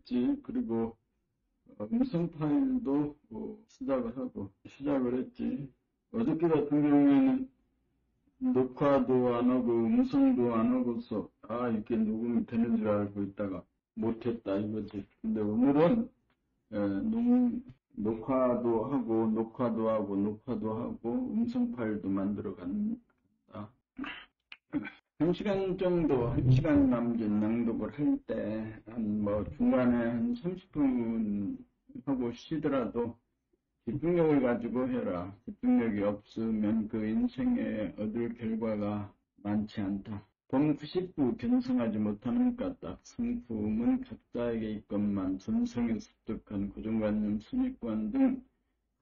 했지. 그리고 음성 파일도 시작을 했지. 어저께 같은 경우에는 녹화도 안 하고 음성도 안 하고서 이게 녹음이 되는 줄 알고 있다가 못했다 이거지. 근데 오늘은 녹화도 하고 음성 파일도 만들어 간다. 1시간 정도, 1시간 남짓 낭독을 할 때, 중간에 한 30분 하고 쉬더라도 집중력을 가지고 해라. 집중력이 없으면 그 인생에 얻을 결과가 많지 않다. 범90부 견성하지 못하는 까딱. 성품은 각자에게 있건만 전성에 습득한 고정관념, 순위관 등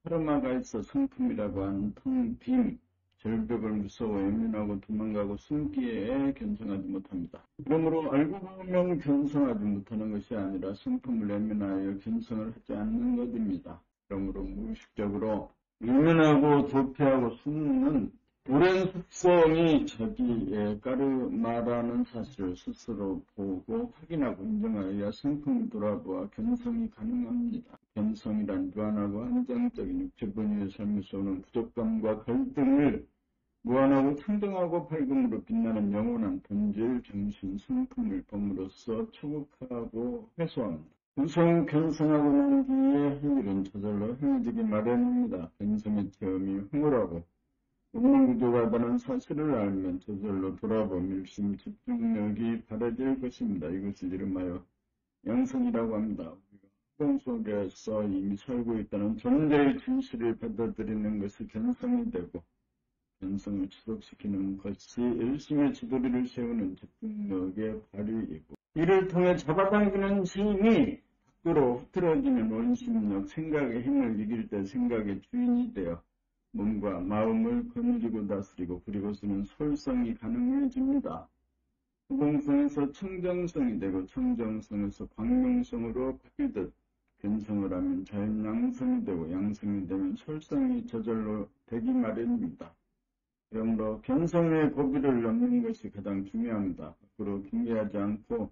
카르마가 있어 성품이라고 하는 텅 빈 절벽을 무서워 예민하고 도망가고 숨기에 견성하지 못합니다. 그러므로 알고 보면 견성하지 못하는 것이 아니라 성품을 예민하여 견성을 하지 않는 것입니다. 그러므로 무의식적으로 예민하고 도피하고 숨는 오랜 습성이 자기의 까르마라는 사실을 스스로 보고 확인하고 인정하여야 성품을 돌아보아 견성이 가능합니다. 견성이란 무한하고 안정적인 육체 본인의 삶에서 오는 부족감과 갈등을 무한하고 평등하고 밝음으로 빛나는 영원한 본질 정신 성품을 범으로써 초국하고 회수합니다. 우선 견성하고 난 뒤에 할 일은 저절로 행해지기 마련입니다. 견성의 체험이 흥얼하고 우물부족하다는 사실을 알면 저절로 돌아보며 일심 집중력이 바라질 것입니다. 이것을 이름하여 양성이라고 합니다. 우리가 학원 속에서 이미 살고 있다는 존재의 진실을 받아들이는 것이 견성이 되고 견성을 지속시키는 것이 일심의 지도리를 세우는 집중력의 발휘이고 이를 통해 잡아당기는 힘이 밖으로 흐트러지는 원심력, 생각의 힘을 이길 때 생각의 주인이 되어 몸과 마음을 거느리고 다스리고 그리고서는 솔성이 가능해집니다. 후공성에서 청정성이 되고 청정성에서 광명성으로 바뀌듯 견성을 하면 자연양성이 되고 양성이 되면 솔성이 저절로 되기 마련입니다. 그러므로 견성의 고비를 넘는 것이 가장 중요합니다. 밖으로 경계하지 않고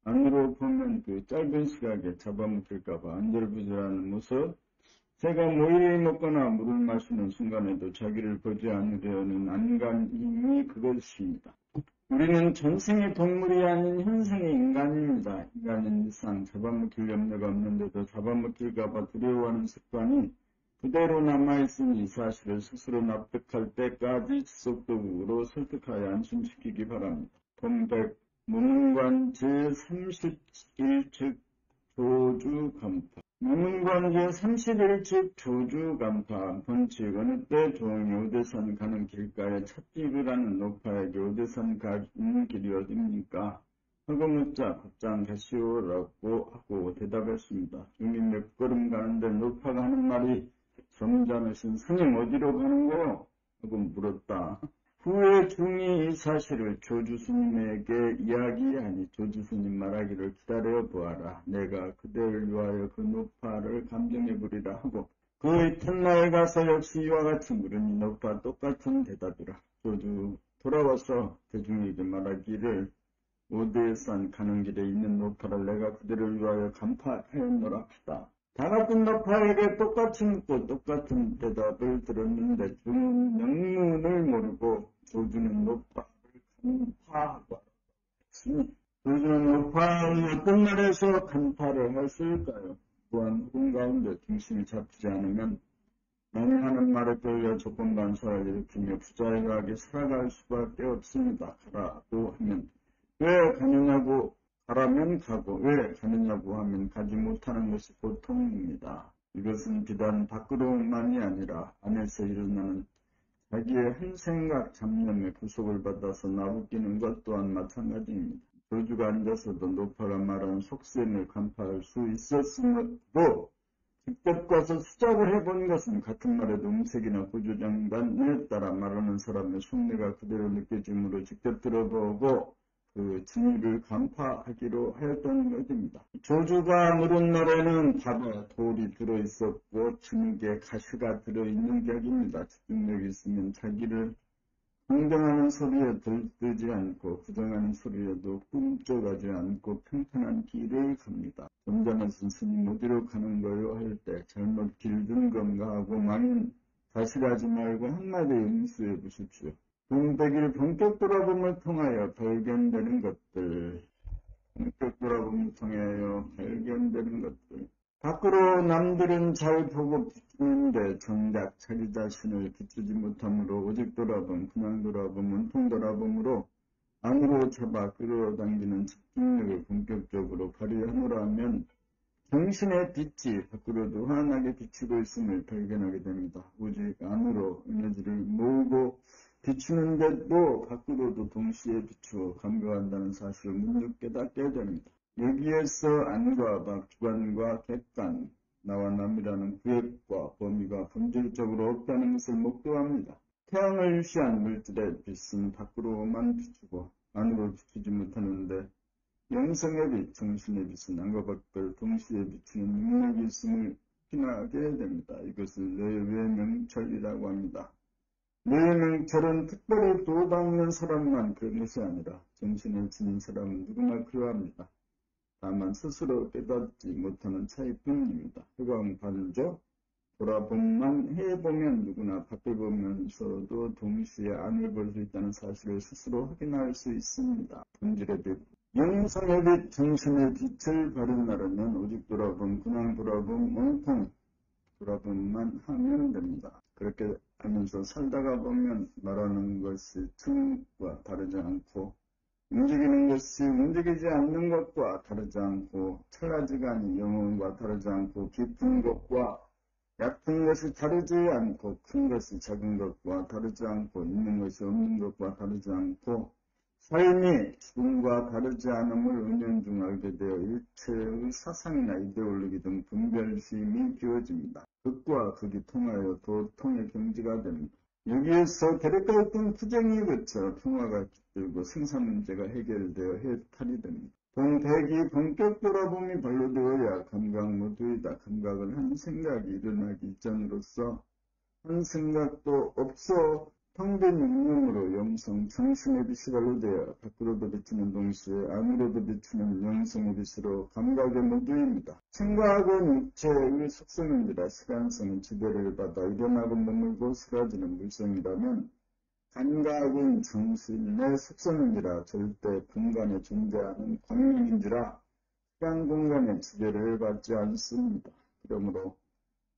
안으로 보면 그 짧은 시각에 잡아먹힐까봐 안절부절하는 모습, 새가 모이를 먹거나 물을 마시는 순간에도 자기를 보지 않으려는 안간힘이 그것입니다. 우리는 전생의 동물이 아닌 현생의 인간입니다. 인간인 이상 잡아먹힐 염려가 없는데도 잡아먹힐까봐 두려워하는 습관이 그대로 남아있으니 이 사실을 스스로 납득할 때까지 지속적으로 설득하여 안심시키기 바랍니다. 본백 무문관 제31즉 조주간파 무문관 제31즉 조주간파 본칙 어느 때 종이 오대산 가는 길가에 찻집을 하는 노파에게 오대산 가는 길이 어딥니까? 하고 묻자 곧장 가시오라고 하고 대답했습니다. 종이 몇 걸음 가는데 노파가 하는 말이 점잖으신 스님 어디로 가는 거요? 하고 물었다. 후에 중이 이 사실을 조주스님에게 이야기하니 조주스님 말하기를 기다려 보아라. 내가 그대를 위하여 그 노파를 감정해 보리라 하고 그 이튿날 가서 역시 이와 같이 물으니 노파 똑같은 대답이라. 조주 돌아와서 대중에게 말하기를 오대산 가는 길에 있는 노파를 내가 그대를 위하여 간파하였노라 하다. 다 같은 노파에게 똑같이 묻고 똑같은 대답을 들었는데 중은 영문을 모르고 조주는 노파를 간파하고 했으니 조주는 노파의 어떤 날에서 간파를 했을까요? 또한 후군 가운데 중심이 잡히지 않으면 하는 말에 끌려 조건반사를 일으키며 부자유하게 살아갈 수밖에 없습니다. 가라고 하면 왜 가느냐고 가라면 가고 왜 가느냐고 하면 가지 못하는 것이 보통입니다. 이것은 비단 밖으로만이 아니라 안에서 일어나는 자기의 한 생각 잡념에 구속을 받아서 나부끼는 것 또한 마찬가지입니다. 조주가 앉아서도 노파가 말하는 속셈을 간파할 수 있었으므로 직접 가서 수작을 해본 것은 같은 말에도 음색이나 구조장단에 따라 말하는 사람의 속내가 그대로 느껴지므로 직접 들어보고 그 진리를 간파하기로 하였다는 것입니다. 조주가 물은 날에는 밥에 돌이 들어있었고 진흙에 가시가 들어있는 격입니다. 집중력이 있으면 자기를 긍정하는 소리에 들뜨지 않고 부정하는 소리에도 꿈쩍하지 않고 평탄한 길을 갑니다. 좀 전에 스님 어디로 가는 거요 할 때 잘못 길든 건가 하고 많이 다시하지 말고 한마디 응수해 보십시오. 동백일 본격 돌아봄을 통하여 발견되는 것들, 본격 돌아봄을 통하여 발견되는 것들. 밖으로 남들은 잘 보고 비추는데 정작 자기 자신을 비추지 못하므로 오직 돌아봄, 그냥 돌아봄, 온통 돌아봄으로 안으로 잡아 끌어당기는 집중력을 본격적으로 발휘하노라 하면 정신의 빛이 밖으로도 환하게 비추고 있음을 발견하게 됩니다. 오직 안으로 에너지를 모으고 비추는데도 밖으로도 동시에 비추어 감각한다는 사실을 문득 깨닫게 됩니다. 여기에서 안과 밖, 주관과 객관, 나와 남이라는 구획과 범위가 본질적으로 없다는 것을 목도합니다. 태양을 유시한 물질의 빛은 밖으로만 비추고 안으로 비추지 못하는데 영성의 빛, 정신의 빛은 안과 밖을 동시에 비추는 능력이 있음을 확인하게 됩니다. 이것을 뇌외명철이라고 합니다. 뇌외명철은 특별히 도 닦는 사람만 그런 것이 아니라 정신을 지닌 사람은 누구나 그러합니다. 다만 스스로 깨닫지 못하는 차이뿐입니다. 해광반조, 돌아봄만 해보면 누구나 밖을 보면서도 동시에 안을 볼 수 있다는 사실을 스스로 확인할 수 있습니다. 본질의 빛, 영성의 빛, 정신의 빛을 발현하려면 오직 돌아봄, 그냥 돌아봄, 온통 돌아봄만 하면 됩니다. 그렇게 하면서 살다가 보면 말하는 것이 틈과 다르지 않고 움직이는 것이 움직이지 않는 것과 다르지 않고 찰나지간이 영혼과 다르지 않고 깊은 것과 얕은 것이 다르지 않고 큰 것이 작은 것과 다르지 않고 있는 것이 없는 것과 다르지 않고 삶이 죽음과 다르지 않음을 은연중 알게 되어 일체의 사상이나 이데올로기 등 분별심이 비워집니다. 극과 극이 통하여 도통의 경지가 됩니다. 여기에서 대립과 어떤 투쟁이 거쳐 평화가 깃들고 생산 문제가 해결되어 해탈이 됩니다. 동백이 본격 돌아봄이 반로되어야 감각 모두이다. 감각은 한 생각이 일어나기 이전으로서 한 생각도 없어 텅빈 육념으로 영성, 정신의 빛이 반로되어 밖으로도 비추는 동시에 안으로도 비추는 영성의 빛으로 감각의 모두입니다. 생각은 육체의 속성입니다. 시간성은 지배를 받아 일어나고 머물고 사라지는 물성이라면 감각은 정신의 속성이라 절대 공간에 존재하는 광명인지라 시간 공간의 지배를 받지 않습니다. 그러므로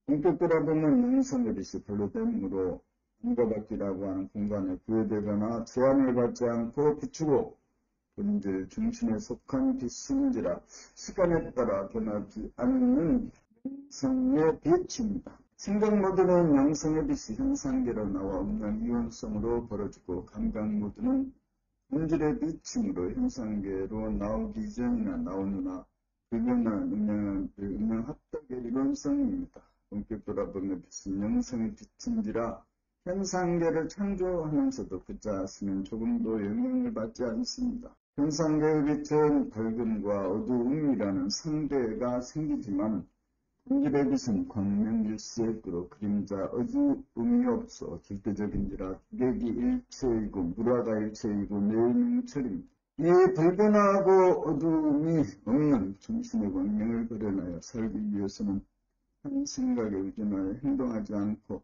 본격 돌아보면 영성의 빛이 반로됨으로 인과받기라고 하는 공간에 구애되거나 제한을 받지 않고 비추고 본질 중심에 속한 빛인지라 시간에 따라 변하지 않는 영성의 빛입니다. 생각 모드는 영성의 빛이 현상계로 나와 없는 이원성으로 벌어지고 감각 모드는 본질의 빛임으로 현상계로 나오기 이전이나 나오느나 불변한 음양합덕의 이론성입니다. 본격 돌아보면 빛은 영성의 빛인지라 현상계를 창조하면서도 그 자신은 조금도 영향을 받지 않습니다. 현상계의 빛은 밝음과 어두움이라는 상대가 생기지만 본질의 빛은 광명일색으로 그림자 어두움이 없어 절대적인지라 주객이 일체이고 무라가 일체이고 뇌명철입니다. 이 불변하고 어두움이 없는 정신의 광명을 발현하여 살기 위해서는 한 생각에 의존하여 행동하지 않고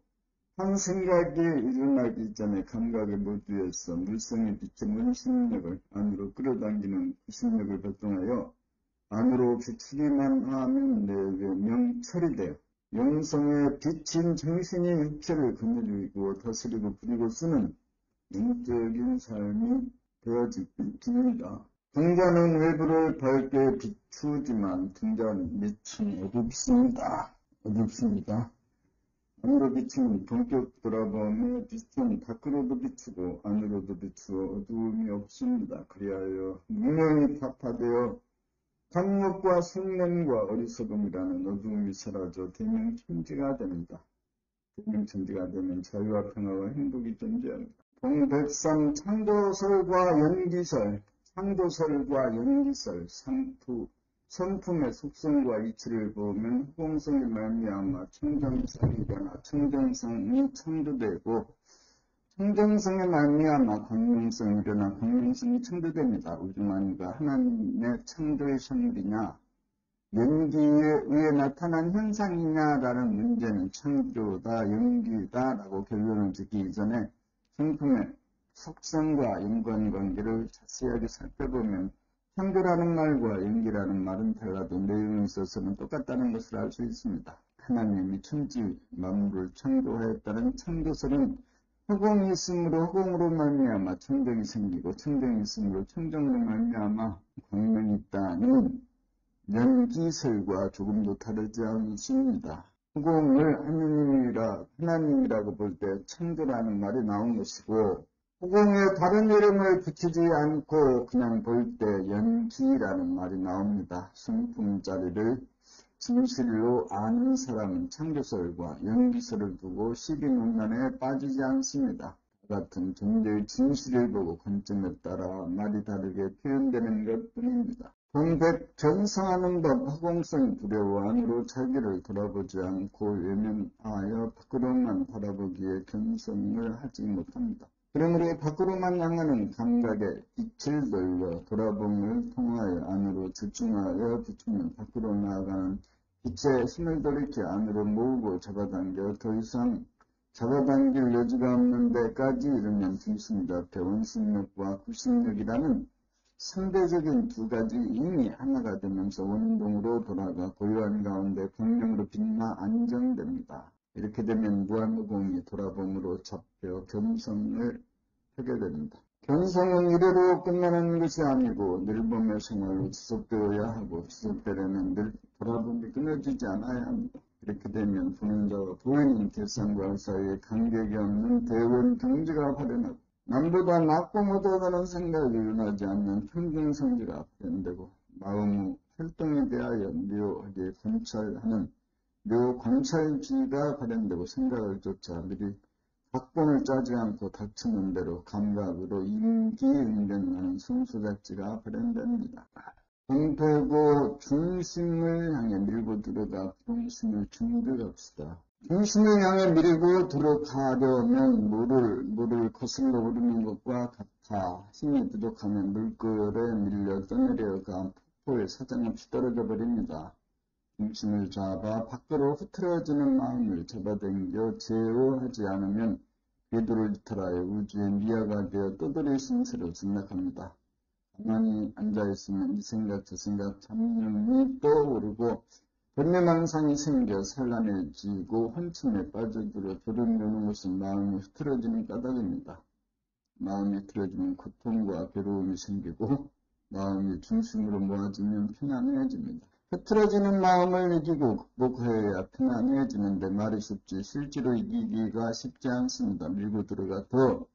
한 생각이 일어나기 전에 감각의 모두에서 물성의 빛의 원심력을 안으로 끌어당기는 구심력을 발동하여 안으로 비추기만 하면 내외 명철이 되어 영성의 빛인 정신이 육체를 거느리고 다스리고 부리고 쓰는 영적인 삶이 되어집니다. 등자는 외부를 밝게 비추지만 등자는 밑은 어둡습니다. 안으로 비추는 본격 돌아봄의 빛은 밖으로도 비추고 안으로도 비추어 어두움이 없습니다. 그리하여 무명이 타파되어 강력과 성냄과 어리석음이라는 어두움이 사라져 대명천지가 됩니다. 대명천지가 되면 자유와 평화와 행복이 존재합니다. 동백산 창조설과 연기설, 성품의 속성과 이치를 보면 후공성이 말미암아 청정성이 일어나 청정성이 창조되고 청정성의 말미암아 광명성이 일어나 광명성이 창조됩니다. 우주만유가 하나님의 창조의 선물이냐 연기에 의해 나타난 현상이냐라는 문제는 창조다, 연기다라고 결론을 짓기 이전에 성품의 속성과 연관관계를 자세하게 살펴보면 창조라는 말과 연기라는 말은 달라도 내용에 있어서는 똑같다는 것을 알 수 있습니다. 하나님이 천지 만물을 창조하였다는 창조설은 허공이 있으므로 허공으로 말미암아 청정이 생기고 청정이 있으므로 청정으로 말미암아 광명이 있다는 연기설과 조금도 다르지 않습니다. 허공을 하나님이라고 볼 때 창조라는 말이 나온 것이고 허공에 다른 이름을 붙이지 않고 그냥 볼 때 연기라는 말이 나옵니다. 성품자리를 진실로 아는 사람은 창조설과 연기설을 두고 시비논란에 빠지지 않습니다. 같은 존재의 진실을 보고 관점에 따라 말이 다르게 표현되는 것뿐입니다. 동백 견성하는 법 허공성 두려워 안으로 자기를 돌아보지 않고 외면하여 밖으로만 바라보기에 견성을 하지 못합니다. 그러므로 밖으로만 향하는 감각의 빛을 돌려 돌아봄을 통하여 안으로 집중하여 비추면 밖으로 나아가는 빛의 힘을 돌이켜 안으로 모으고 잡아당겨 더 이상 잡아당길 여지가 없는 데까지 이르면 중심이 잡혀 원심력과 구심력이라는 상대적인 두 가지 힘이 하나가 되면서 원동으로 돌아가 고요한 가운데 광명으로 빛나 안정됩니다. 이렇게 되면 무한무공이 돌아봄으로 잡혀 견성을 하게 됩니다. 견성은 이래로 끝나는 것이 아니고 늘봄의 생활로 지속되어야 하고 지속되려면 늘 돌아봄이 끊어지지 않아야 합니다. 이렇게 되면 보는 자와 보이는 대상과 사이에 간격이 없는 대원 경지가 발현하고 남보다 낫고 못하다는 생각이 일어나지 않는 평등성지가 발현되고 마음의 활동에 대하여 묘하게 관찰하는 묘관찰지가 발현되고 생각을 쫓아 미리 각본을 짜지 않고 닥치는 대로 감각으로 임기응변하는 성소작지가 발현됩니다. 동태고 중심을 향해 밀고 들어가 중심을 준비합시다. 중심을 향해 밀고 들어가려면 물을 거슬러 오르는 것과 같아 힘이 부족하면 물결에 밀려 떠내려가 폭포에 사정없이 떨어져 버립니다. 중심을 잡아 밖으로 흐트러지는 마음을 잡아당겨 제어하지 않으면 궤도를 이탈하여 우주의 미아가 되어 떠돌이 신세로 진락합니다. 가만히 앉아있으면 이 생각 저 생각 잡념이 떠오르고 번뇌망상이 생겨 산란해지고 혼침에 빠져들어 졸음 여는 것은 마음이 흐트러지는 까닭입니다. 마음이 흐트러지면 고통과 괴로움이 생기고 마음이 중심으로 모아지면 편안해집니다. 흐트러지는 마음을 이기고 극복해야 편안해지는데 말이 쉽지 실제로 이기기가 쉽지 않습니다. 밀고 들어가 더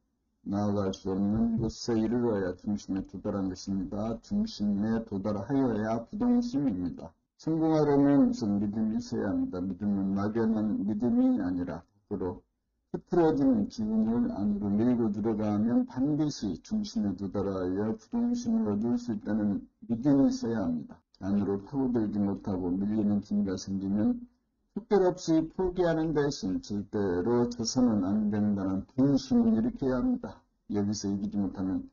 나아갈 수 없는 곳에 이르러야 중심에 도달한 것입니다. 중심에 도달하여야 부동심입니다. 성공하려면 우선 믿음이 있어야 합니다. 믿음은 막연한 믿음이 아니라 밖으로 흐트러지는 기운을 안으로 밀고 들어가면 반드시 중심에 도달하여 부동심을 얻을 수 있다는 믿음이 있어야 합니다. 안으로 파고들지 못하고 밀리는 기미가 생기면 특별없이 포기하는 대신 절대로 져서는 안 된다는 분심을 일으켜야 합니다. 여기서 이기지 못하면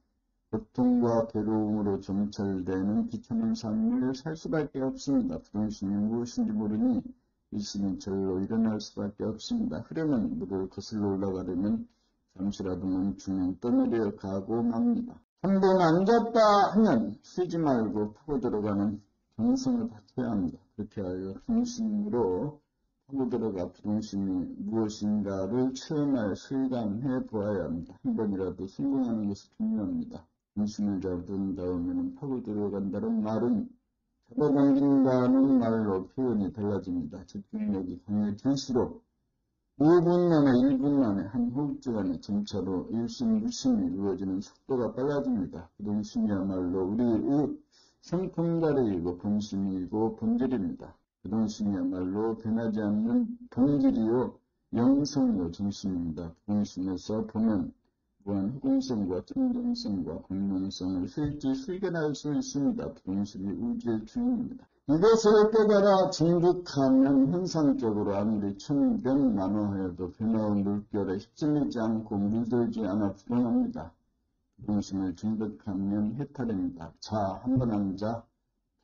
고통과 괴로움으로 점철되는 비참한 삶을 살 수밖에 없습니다. 부동심이 무엇인지 모르니 일심이 절로 일어날 수밖에 없습니다. 흐르는 물을 거슬러 올라가려면 잠시라도 멈추면 떠내려 가고 맙니다. 한 번 앉았다 하면 쉬지 말고 파고 들어가는 정성을 갖춰야 합니다. 그렇게 하여 중심으로 파고 들어가 부동심이 무엇인가를 체험하여 실감해 보아야 합니다. 한 번이라도 성공하는 것이 중요합니다. 중심을 잡은 다음에는 파고 들어간다는 말은 잡아당긴다는 말로 표현이 달라집니다. 집중력이 강해질수록 5분 만에 1분 만에 한 호흡지 간의 점차로 일심무심이 이루어지는 속도가 빨라집니다. 부동심이야말로 우리의 성품다리이고 본심이고 본질입니다. 부동심이야말로 변하지 않는 본질이요 영성이요 정신입니다. 부동심에서 보면 무한 허공성과 청정성과 공명성을 실제 실견할 수 있습니다. 부동심이 우주의 주인입니다. 이것을 깨달아 증득하면 현상적으로 아무리 천변 만호해도 변화의 물결에 휩쓸리지 않고 물들지 않아 불안합니다. 부동심을 증득하면 해탈입니다. 자, 한번 앉아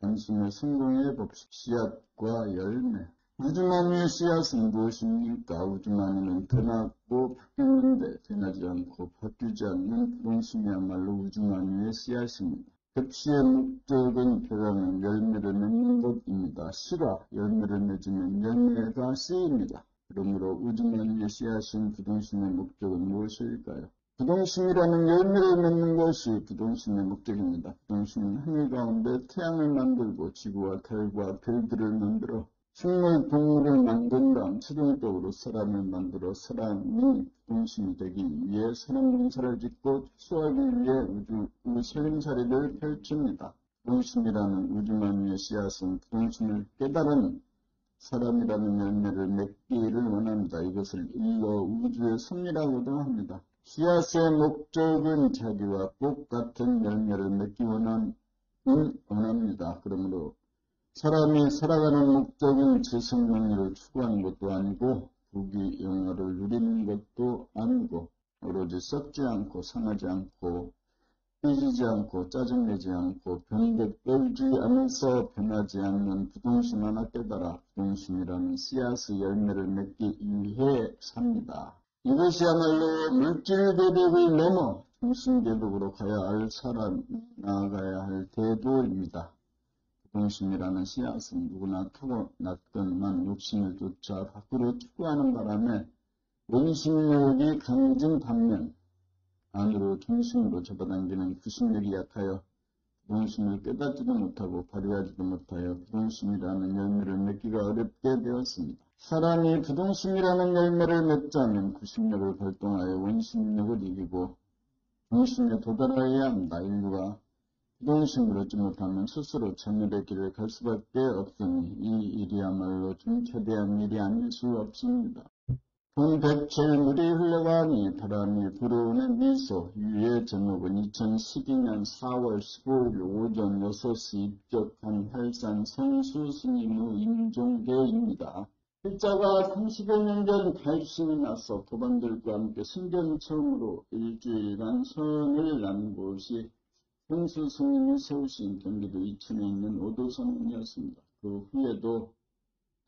단숨에 성공해 봅시다. 씨앗과 열매. 우주만유의 씨앗은 무엇입니까? 우주만유는 변하고 바뀌는데 변하지 않고 바뀌지 않는 부동심이야말로 우주만유의 씨앗입니다. ገብ시의 목적은 변하는 열매를 맺는 것입니다. 씨가 열매를 맺으면 열매가 씨입니다. 그러므로 우주만유의 씨앗인 부동심의 목적은 무엇일까요? 부동심이라는 열매를 맺는 것이 부동심의 목적입니다. 부동심은 하늘 가운데 태양을 만들고 지구와 달과 별들을 만들어 식물, 동물을 만든 다음 최종적으로 사람을 만들어 사람이 부동심이 되기 위해 사람 농사를 짓고 추수하기 위해 우주 살림살이를 펼칩니다. 부동심이라는 우주만유의 씨앗은 부동심을 깨달은 사람이라는 열매를 맺기를 원합니다. 이것을 일러 우주의 섭리라고도 합니다. 씨앗의 목적은 자기와 똑같은 열매를 맺기 원합니다. 그러므로 사람이 살아가는 목적은 재생명리를 추구하는 것도 아니고 부귀 영화를 누리는 것도 아니고 오로지 썩지 않고 상하지 않고 삐지지 않고 짜증내지 않고 변덕 떨지 않아서 변하지 않는 부동심 하나 깨달아 부동심이라는 씨앗의 열매를 맺기 위해 삽니다. 이것이야말로 물질 대륙을 넘어 중심 대륙으로 가야 할 사람, 나아가야 할 대도입니다. 부동심이라는 씨앗은 누구나 타고났건만 욕심을 쫓아 밖으로 추구하는 바람에 원심력이 강해진 반면 안으로 중심으로 잡아당기는 구심력이 약하여 부동심을 깨닫지도 못하고 발휘하지도 못하여 부동심이라는 열매를 맺기가 어렵게 되었습니다. 사람이 부동심이라는 열매를 맺자면 구심력을 발동하여 원심력을 이기고 중심에 도달해야 합니다. 인류가 부동심을 얻지 못하면 스스로 전멸의 길을 갈 수밖에 없으니 이 일이야말로 좀 최대한 일이 아닐 수 없습니다. 돈 107물이 흘러가니 바람이 불어오는 미소. 유의 제목은 2012년 4월 15일 오전 6시 입적한 활산 성수 스님의 임종계입니다. 일자가 30여 년 전 발신이 나서 도반들과 함께 승전 처음으로 일주일간 선을 난 곳이 성수 스님이 세우신 경기도 이천에 있는 오도성이었습니다. 그 후에도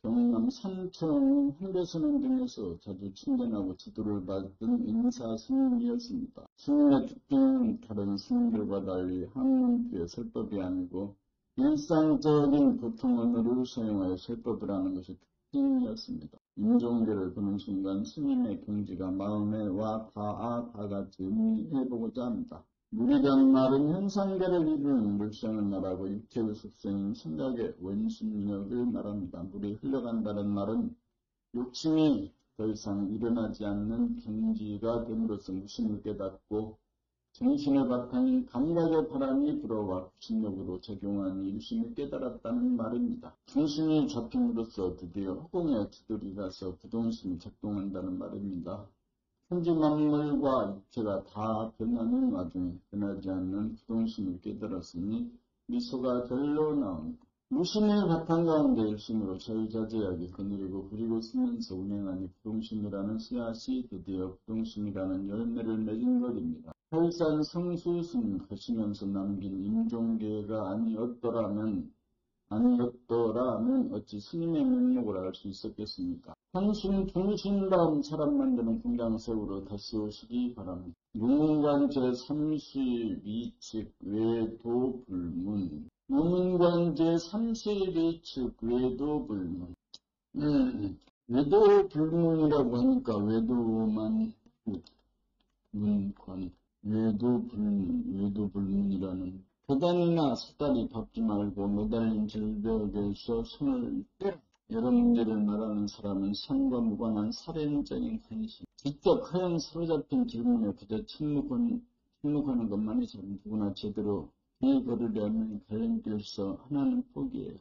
경남 삼천 홍대선원 등에서 자주 친견하고 지도를 받은 인사 스님이었습니다. 스님의 특징은 다른 스님들과 달리 한문표의 설법이 아니고 일상적인 보통 언어를 사용하여 설법을 하는 것이 특징이었습니다. 임종계를 보는 순간 스님의 경지가 마음에 와 닿아 다 같이 의미해보고자 합니다. 물이란 말은 현상계를 이루는 물상을 말하고 육체의 속성인 생각의 원심력을 말합니다. 물이 흘러간다는 말은 욕심이 더 이상 일어나지 않는 경지가 됨으로써 무심을 깨닫고 정신의 바탕인 감각의 바람이 불어와 구심력으로 작용하니 유심을 깨달았다는 말입니다. 중심이 잡힘으로써 드디어 허공에 두드리라서 부동심이 작동한다는 말입니다. 천지 만물과 육체가 다 변하는 와중에 변하지 않는 부동심을 깨달았으니 미소가 절로 나옵니다. 무심의 바탕 가운데 일심으로 자유자재하게 거느리고 부리고 쓰면서 운행하니 부동심이라는 씨앗이 드디어 부동심이라는 열매를 맺은 것입니다. 활산 성수스님 가시면서 남긴 임종계가 아니었더라면 어찌 스님의 면목을 알 수 있었겠습니까? 한숨 주무신 다음 사람 만드는 공장 세우러 다시 오시기 바랍니다. 무문관 제32측 외도불문. 무문관 제32측 외도불문. 외도불문이라고 하니까 외도만 문관. 외도불문이라는 교단이나 사다리 밟지 말고 매달린 절벽에서 손을 떼라. 여러 문제를 말하는 사람은 삶과 무관한 살인적인 관심. 직접 하얀 사로잡힌 질문에 그저 침묵하는 것만이 누구나 제대로 길 걸으려면 갈림길서 하나는 포기해요.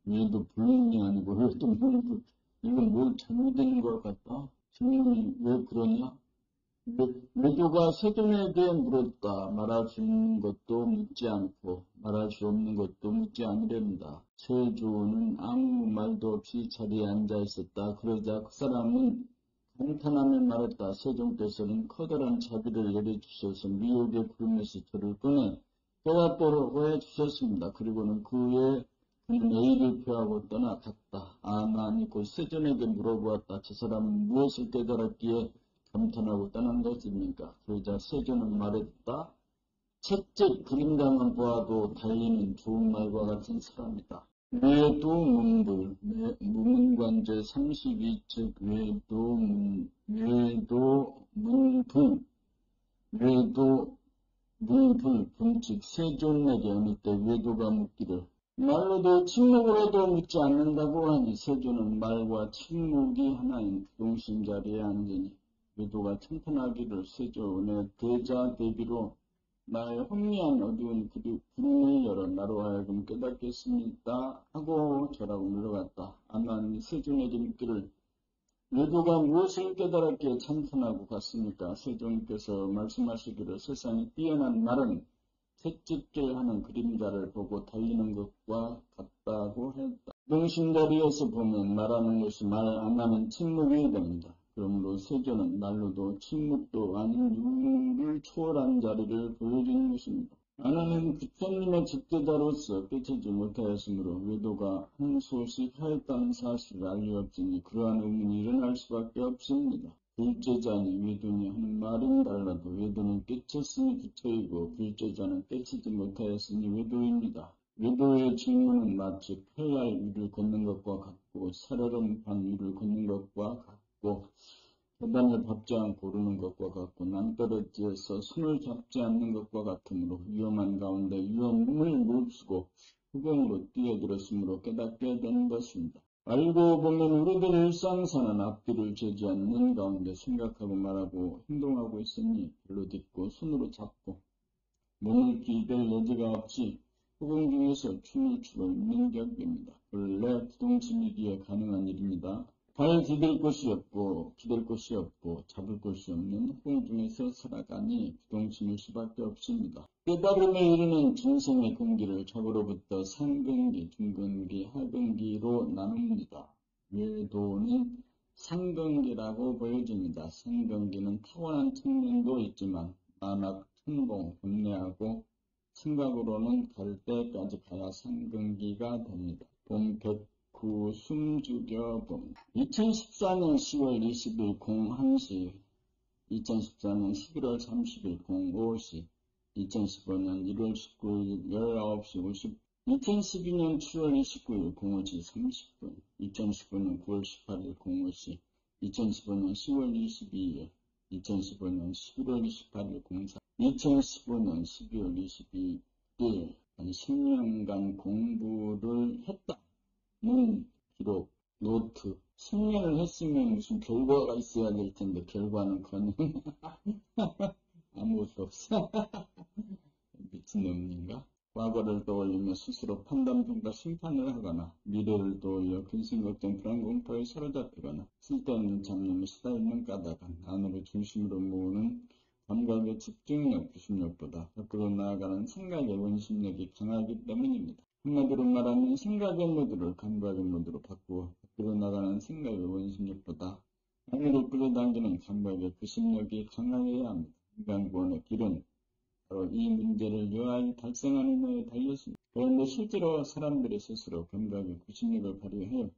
외도문불이 아니고 외도문불. 이건 뭘 잘못된 것 같다. 질문이 왜 그러냐? 외도가 세존에게 물었다. 말할 수 있는 것도 묻지 않고 말할 수 없는 것도 묻지 않으렵니다. 세존은 아무 말도 없이 자리에 앉아 있었다. 그러자 그 사람은 감탄하며 말했다. 세존께서는 커다란 자비를 내려주셔서 미혹의 구름에서 저를 꺼내 깨닫도록 해주셨습니다. 그리고는 그는 A를 표하고 떠나갔다. 아만이 곧 세존에게 물어보았다. 저 사람은 무엇을 깨달았기에 감탄하고 떠난 것입니까? 그러자 세존은 말했다. 첫째 그림자만 보아도 달리는 좋은 말과 같은 사람이다. 외도 문불, 무문관제 32즉 외도 문불, 외도 문불, 분즉 세존에게 어느 때 외도가 묻기를 말로도 침묵을 해도 묻지 않는다고 하니 세존은 말과 침묵이 하나인 부동신 자리에 앉으니 외도가 튼튼하기를 세존의 대자 대비로 나의 혼미한 어두운 구름을 열어 나로 하여금 깨닫겠습니다 하고 저라고 물러갔다. 아만 세존에게 묻기를 외도가 무엇을 깨달았기에 참선하고 갔습니까? 세존께서 말씀하시기를 세상에 뛰어난 말은 채찍질 하는 그림자를 보고 달리는 것과 같다고 했다. 동심자리에서 보면 말하는 것이 말 안 하면 침묵이 됩니다. 그러므로 세존은 말로도 침묵도 아닌 유를 초월한 자리를 보여주는 것입니다. 하나는 부처님의 직제자로서 깨치지 못하였으므로 외도가 한 소씩 하였다는 사실을 알리었으니 그러한 의문이 일어날 수밖에 없습니다. 불제자니 외도니 하는 말은 달라도 외도는 깨쳤으니 부처이고 불제자는 깨치지 못하였으니 외도입니다. 외도의 질문은 마치 칼날 위를 걷는 것과 같고 살얼음판 위를 걷는 것과 같고 계단을 밟지 않고 오르는 것과 같고 낭떠러지에서 손을 잡지 않는 것과 같으므로 위험한 가운데 위험을 무릅쓰고 후공으로 뛰어들었으므로 깨닫게 되는 것입니다. 알고 보면 우리들 일상사는 앞뒤를 재지 않는 가운데 생각하고 말하고 행동하고 있으니 별로 딛고 손으로 잡고 몸을 기댈 여지가 없이 후공 중에서 춤을 추고 있는 격입니다. 원래 부동심이기에 가능한 일입니다. 발 디딜 곳이 없고 기댈 곳이 없고 잡을 곳이 없는 후공 중에서 살아가니 부동심일 수밖에 없습니다. 깨달음에 이르는 중생의 근기를 좌우로부터 상근기, 중근기, 하근기로 나눕니다. 외도는 상근기라고 보여집니다. 상근기는 타고난 측면도 있지만 만악, 천공, 번뇌하고 생각으로는 갈 때까지 가야 상근기가 됩니다. 봄백구 숨죽여봄 2014년 10월 20일 01시 2014년 11월 30일 05시 2015년 1월 19일 19시 50분 2012년 7월 29일 05시 30분 2015년 9월 18일 05시 2015년 10월 22일 2015년 11월 28일 04 2015년 12월 22일 한 10년간 공부를 했다는 기록, 노트 10년을 했으면 무슨 결과가 있어야 될 텐데 결과는 커녕 아무것도 없어. 미친놈인가? 과거를 떠올리며 스스로 판단, 평가, 심판을 하거나 미래를 떠올려 근심, 걱정, 불안, 공포에 사로잡히거나 쓸데없는 잡념에 시달리는 까닭은 안으로 중심으로 모으는 감각의 집중력, 구심력보다 밖으로 나아가는 생각의 원심력이 강하기 때문입니다. 한마디로 말하면 생각의 모드를 감각의 모드로 바꾸어 밖으로 나가는 생각의 원심력보다 안으로 끌어당기는 감각의 구심력이 강하여야 합니다. 인간구원의 길은 바로 이 문제를 요하히 달성하는 데에 달렸습니다. 그런데 실제로 사람들이 스스로 감각의 구심력을 발휘하여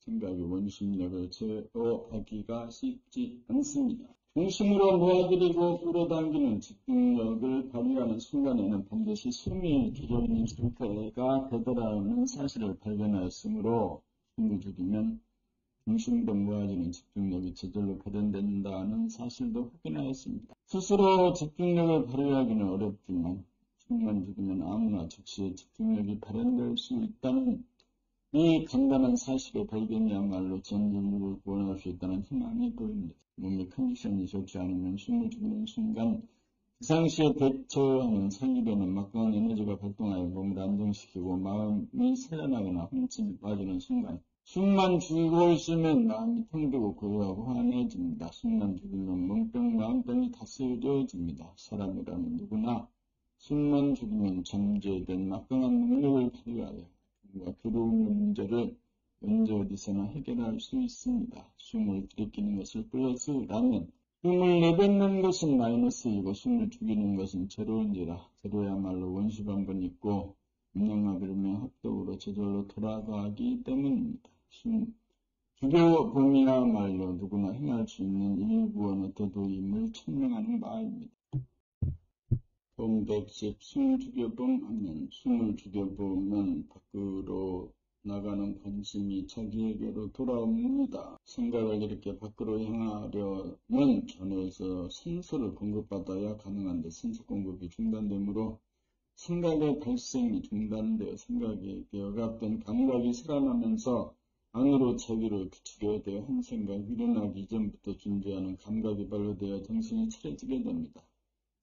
생각의 원심력을 제어하기가 쉽지 않습니다. 중심으로 모아들이고 끌어당기는 집중력을 발휘하는 순간에는 반드시 숨이 기저있는 상태가 되더라는 사실을 발견하였으므로 숨을 죽이면 중심으로 모아지는 집중력이 저절로 발현된다는 사실도 확인하였습니다. 스스로 집중력을 발휘하기는 어렵지만 숨만 죽이면 아무나 즉시 집중력이 발현될 수 있다는 이 간단한 사실의 발견이야말로 전 인류를 구원할 수 있다는 희망이 보입니다. 몸의 컨디션이 좋지 않으면 숨을 죽이는 순간 비상시에 대처하는 살리려는 막강한 에너지가 발동하여 몸을 안정시키고 진정시키고 마음이 살려나거나 흠집이 빠지는 순간 숨만 죽이고 있으면 마음이 텅비고 고요하고 환해집니다. 숨만 죽이면 몸병 마음병이 다스려집니다. 사람이라면 누구나 숨만 죽이면 잠재된 막강한 능력을 발휘하여 뭔가 괴로운 문제를 언제 어디서나 해결할 수 있습니다. 숨을 들이키는 것을 플러스라면 숨을 내뱉는 것은 마이너스이고 숨을 죽이는 것은 제로인지라 제로야말로 원시가 한번 있고 음양마비르며 합독으로 저절로 돌아가기 때문입니다. 숨 죽여봄이야말로 누구나 행할 수 있는 일부원의 대도임을 천명하는 바입니다. 봄 110 숨 죽여봄 하면 숨을 죽여보면 밖으로 나가는 관심이 자기에게로 돌아옵니다. 생각을 이렇게 밖으로 향하려면 전에서 산소를 공급받아야 가능한데 산소 공급이 중단되므로 생각의 발생이 중단되어 생각에 억압된 감각이 살아나면서 안으로 자기를 부추게 되어 한 생각, 일어나기 이전부터 존재하는 감각이 발로되어 정신이 차려지게 됩니다.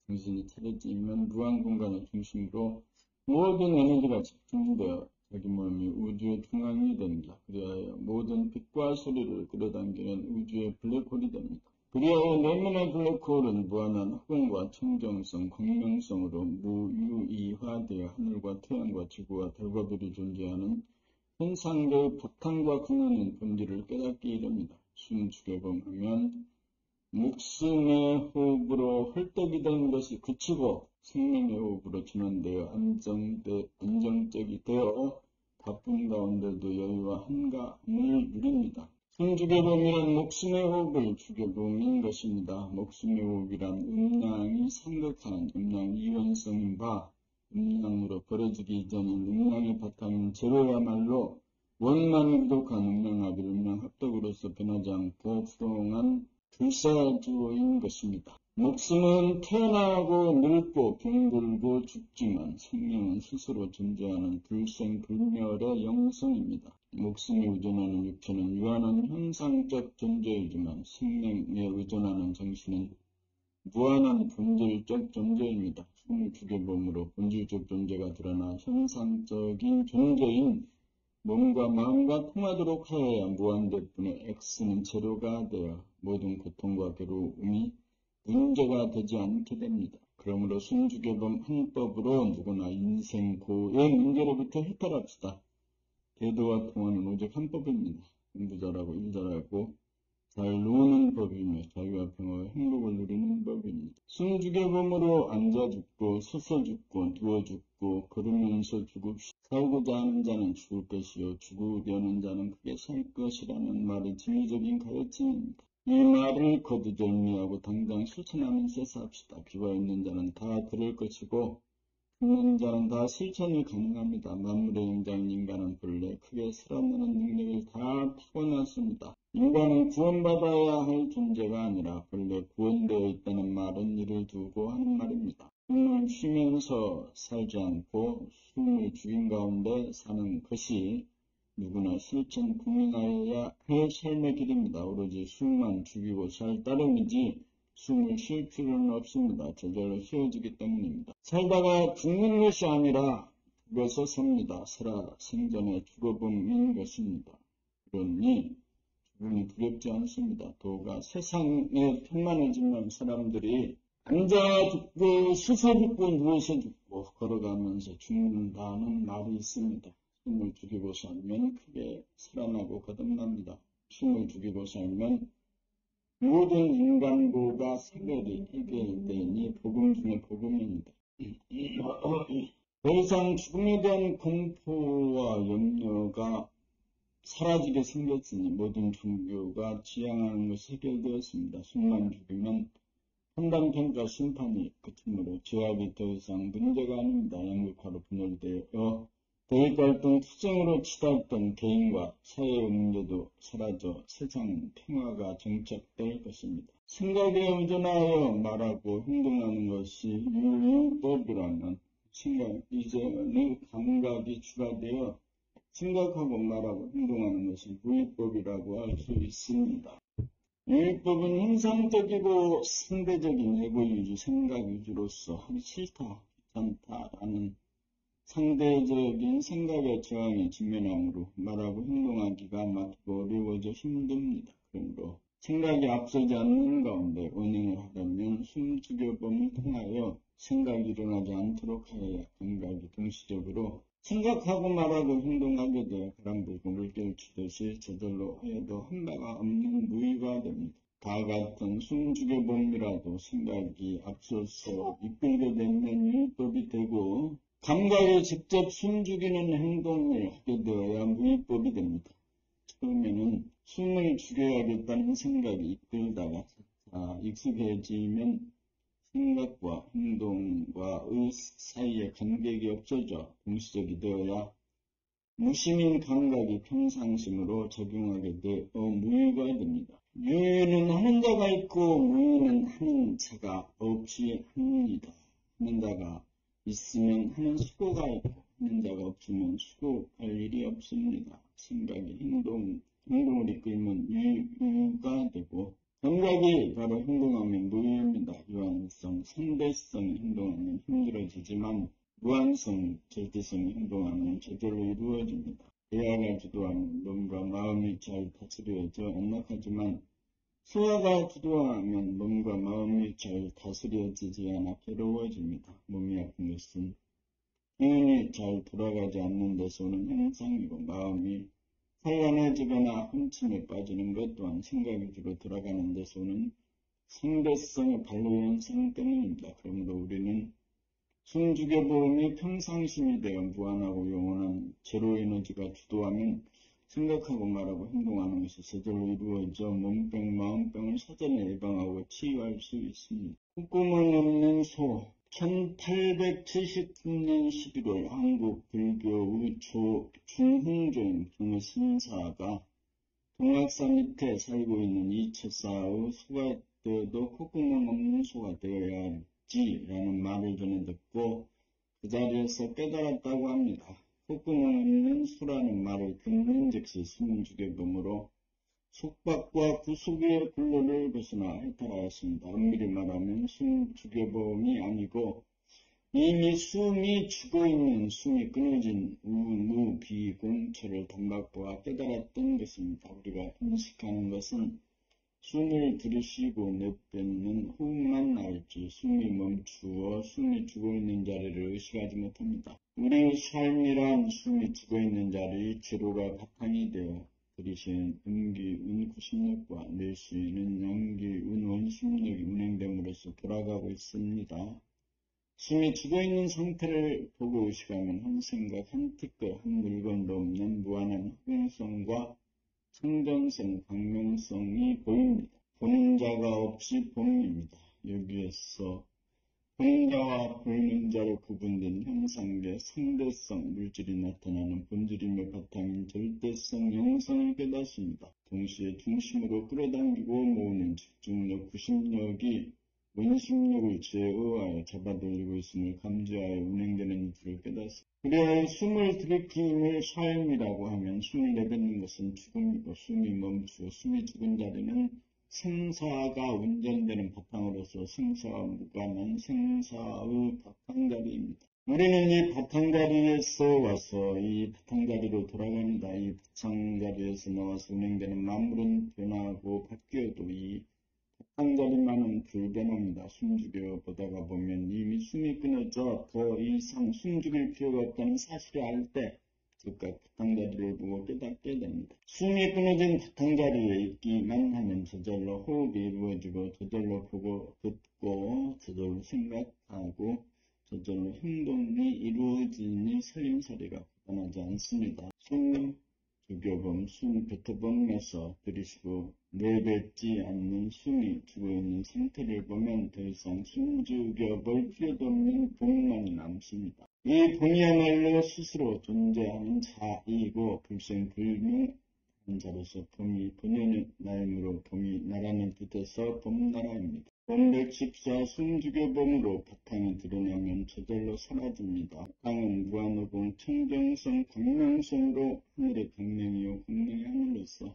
정신이 차려지면 무한 공간을 중심으로 모든 에너지가 집중되어 자기 몸이 우주의 중앙이 됩니다. 그리하여 모든 빛과 소리를 끌어당기는 우주의 블랙홀이 됩니다. 그리하여 내면의 블랙홀은 무한한 허공과 청정성, 광명성으로 무유이화되어 하늘과 태양과 지구와 달과 별이 존재하는 현상의 바탕과 근원인 본질을 깨닫기 이릅니다. 숨 죽여봄하면 목숨의 호흡으로 헐떡이 된 것이 그치고 생명의 호흡으로 전환되어 안정적이 되어 바쁜 가운데도 여유와 한가함을 누립니다. 숨 죽여봄이란 목숨의 호흡을 죽여봄인 것입니다. 목숨의 호흡이란 음양이 생각하는 음양 이원성인 바 음양으로 벌어지기 이전인 음양의 바탕인 제로야말로 원만 부족한 음양합일 음양합덕으로서 변하지 않고 부동한 불사주어인 것입니다. 목숨은 태어나고 늙고 병들고 죽지만 생명은 스스로 존재하는 불생불멸의 영성입니다. 목숨이 의존하는 육체는 유한한 형상적 존재이지만 생명에 의존하는 정신은 무한한 본질적 존재입니다. 숨을 죽여봄으로 본질적 존재가 드러나 형상적인 존재인 몸과 마음과 통하도록 하여야 무한대뿐의 X는 제로가 되어 모든 고통과 괴로움이 문제가 되지 않게 됩니다. 그러므로 숨 죽여봄 한 법으로 누구나 인생 고의 문제로부터 해탈합시다. 대도와 통화는 오직 한 법입니다. 공부 잘하고 일 잘하고 잘 노는 법이며 자유와 평화와 행복을 누리는 법입니다. 숨 죽여봄으로 앉아 죽고 서서 죽고 누워 죽고 걸으면서 죽읍시다. 살고자 하는 자는 죽을 것이요 죽으려는 자는 크게 살 것이라는 말이 진리적인 가르침입니다. 이 말을 거두절미하고 당장 실천하면서 삽시다. 비와 있는 자는 다 들을 것이고 듣는 자는 다 실천이 가능합니다. 만물의 영장인 인간은 본래 크게 살아나는 능력을 다 타고났습니다. 인간은 구원받아야 할 존재가 아니라 본래 구원되어 있다는 말은 이를 두고 하는 말입니다. 숨을 쉬면서 살지 않고 숨을 죽인 가운데 사는 것이 누구나 실천 고민하여야 할 삶의 길입니다. 오로지 숨만 죽이고 살 따름이지 숨을 쉴 필요는 없습니다. 저절로 쉬어지기 때문입니다. 살다가 죽는 것이 아니라 죽어서 삽니다. 살아 생전에 죽어봄인 것입니다. 그러니 죽음이 두렵지 않습니다. 도가 세상에 편만해지면 사람들이 앉아 죽고 서서 죽고 누워서 죽고 걸어가면서 죽는다는 말이 있습니다. 숨을 죽이고 살면 크게 살아나고 거듭납니다. 숨을 죽이고 살면 모든 인간고가 사별이 해결되니 복음 중에 복음입니다. 더 이상 죽음에 대한 공포와 염려가 사라지게 생겼으니 모든 종교가 지향하는 것이 해결되었습니다. 숨만 죽이면 판단평가 심판이 그치므로 죄악이 더 이상 문제가 아닙니다. 양극화로 분열되어 대립갈등 투쟁으로 치닫던 개인과 사회의 문제도 사라져 세상은 평화가 정착될 것입니다. 생각에 의존하여 말하고 행동하는 것이 율법이라면 이제는 감각이 추가되어 생각하고 말하고 행동하는 것이 무율법이라고 할 수 있습니다. 율법은 형상적이고 상대적인 에고 위주, 생각 위주로서 하기 싫다, 귀찮다라는 상대적인 생각의 저항에 직면함으로 말하고 행동하기가 막히고 어려워져 힘듭니다. 그러므로 생각이 앞서지 않는 가운데 언행을 하려면 숨죽여봄을 통하여 생각이 일어나지 않도록 하여야 감각이 동시적으로 생각하고 말하고 행동하게 되어 바람불고 물결 치듯이 저절로 하여도 한 바가 없는 무의가 됩니다. 다 같은 숨죽여봄이라도 생각이 앞서서 이끌게 되면 율법이 되고 감각이 직접 숨죽이는 행동을 하게 되어야 무의법이 됩니다. 처음에는 숨을 죽여야겠다는 생각이 이끌다가 익숙해지면 생각과 행동과의 사이에 간격이 없어져 동시적이 되어야 무심인 감각이 평상심으로 작용하게 되어 무의가 됩니다. 유의는 하는 자가 있고 무의는 하는 자가 없이 합니다. 하는 자가 있으면 하는 수고가 있고 하는 자가 없으면 수고할 일이 없습니다. 생각이 행동을 이끌면 유의가 되고 감각이 바로 행동하면 무의입니다. 유한성, 상대성 행동하면 힘들어지지만 무한성, 절대성 행동하면 저절로 이루어집니다. 대화가 주도하면 몸과 마음이 잘 다스려져 안락하지만 소화가 주도하면 몸과 마음이 잘 다스려지지 않아 괴로워집니다. 몸이 아픈 것은 기운이 잘 돌아가지 않는 데서 오는 현상이고 마음이 산란해지거나 흠침에 빠지는 것 또한 생각이 주로 돌아가는 데서 오는 상대성의 반로현상 때문입니다. 그러므로 우리는 숨죽여봄이 평상심이 되어 무한하고 영원한 제로에너지가 주도하면 생각하고 말하고 행동하는 것이 저절로 이루어져 몸병, 마음병을 사전에 예방하고 치유할 수 있습니다. 콧구멍 없는 소 1879년 11월 한국 불교의 중흥종 중의신사가 동학사 밑에 살고 있는 이처사의 소가 되어도 콧구멍 없는 소가 되어야 할지라는 말을 전해 듣고 그 자리에서 깨달았다고 합니다. 콧구멍 없는 소라는 말을 듣는 즉시 숨죽여봄으로 속박과 구속의 굴레를 벗어나 해탈하였습니다. 엄밀히 말하면 숨죽여봄이 아니고 이미 숨이 죽어있는 숨이 끊어진 우무 비공처를 단박보아 깨달았던 것입니다. 우리가 인식하는 것은 숨을 들이쉬고 내뱉는 호흡만 알지 숨이 멈추어 숨이 죽어있는 자리를 의식하지 못합니다. 우리의 삶이란 숨이 죽어있는 자리 제로가 바탕이 되어 들이쉬는 음기운 구심력과 내쉬는 양기운 원심력이 운행됨으로써 돌아가고 있습니다. 숨이 죽어있는 상태를 보고 의식하면 한 생각, 한 티끌, 한 물건도 없는 무한한 흑연성과 청정성, 광명성이 보입니다. 보는 자가 없이 보입니다. 여기에서 보는 자와 보이는 자로 구분된 형상의 상대성, 물질이 나타나는 본질임의 바탕인 절대성, 영성을 깨닫습니다. 동시에 중심으로 끌어당기고 모으는 집중력, 구심력이 원심력을 제어하여 잡아들이고 있음을 감지하여 운행되는 줄을 깨닫습니다. 그래야 숨을 들이킴을 삶이라고 하면 숨을 내뱉는 것은 죽음이고 숨이 멈추고 숨이 죽은 자리는 생사가 운전되는 바탕으로서 생사와 무관한 생사의 바탕자리입니다. 우리는 이 바탕자리에서 와서 이 바탕자리로 돌아갑니다. 이 바탕자리에서 나와서 운행되는 만물은 변하고 바뀌어도 이 바탕자리만은 불변합니다. 숨죽여 보다가 보면 이미 숨이 끊어져 더 이상 숨죽일 필요가 없다는 사실을 알 때 즉각 바탕자리를 보고 깨닫게 됩니다. 숨이 끊어진 바탕자리에 있기만 하면 저절로 호흡이 이루어지고 저절로 보고 듣고 저절로 생각하고 저절로 행동이 이루어지니 살림살이가 고단하지 않습니다. 숨 죽여봄, 숨 뱉어보면서 들이쉬고 내뱉지 않는 숨이 죽어있는 상태를 보면 더 이상 숨 죽여볼 필요도 없는 본만이 남습니다. 이 본이야말로 스스로 존재하는 자이고 불생불명한 자로서 범이 본연의 나임으로 범이 나라는 뜻에서 범나라입니다. 범백십사 숨죽여봄으로 바탕이 드러나면 저절로 사라집니다. 바탕은 무한오공 청정성, 광명성으로 하늘의 광명이요 광명의 하늘로서